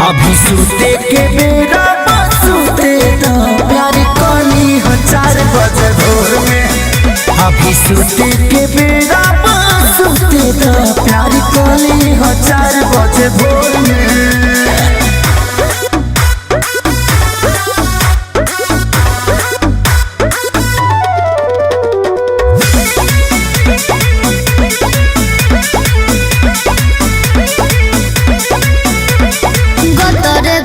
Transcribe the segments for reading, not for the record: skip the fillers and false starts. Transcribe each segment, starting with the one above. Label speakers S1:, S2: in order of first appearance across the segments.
S1: अभी सुते के बेरा सुते तो प्यार कली हो 4 बजे भोर में। अभी सुते के बेरा सुते तो प्यार कली हो 4 बजे भोर में।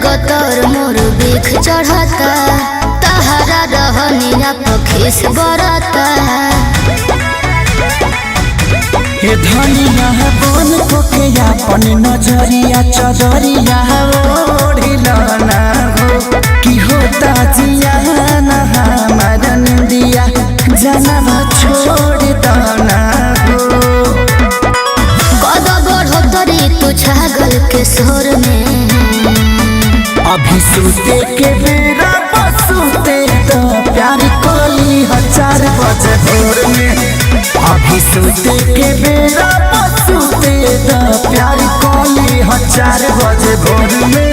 S2: गतर मोर बिख चढ़ता तहरा रहनिया पखीस बरता।
S1: हे धनिया है बन को के अपन नजरिया चदरिया ओढ़िलाना हो कि होता जिया ना हमारा निंदिया जनवा छोड़ दाना हो।
S2: कद बढ़ोतरी तू छागल के सोर में।
S1: अभी सुते के बेरा सुते तो प्यार कली हो 4 बजे भोर में। अभी सुते के बेरा सुते तो प्यार कली हो 4 बजे भोर में।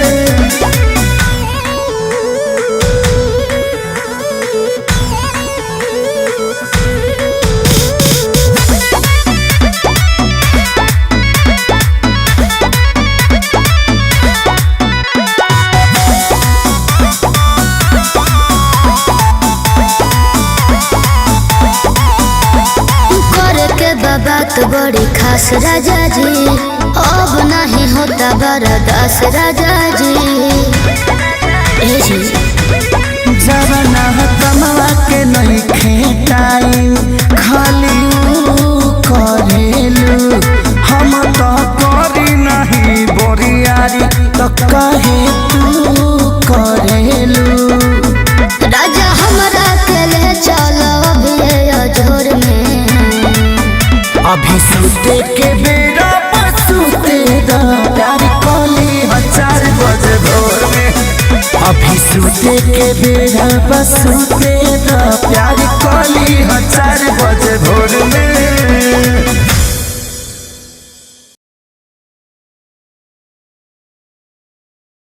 S2: बात बड़ी खास राजा जी अब नहीं होता बर्दास राजा जी।
S1: जवाना कमवा के नहीं खेटाई खाली करेलू हम तो करी नहीं बोरियारी तो कहे तू करेलू।
S2: राजा हमरा के ले चलो अभी अजोर में।
S1: अभी सुते के बेरा सुते दा प्यार कली हो 4 बजे भोर में। अभी सुते के बेरा सुते दा प्यार कली हो 4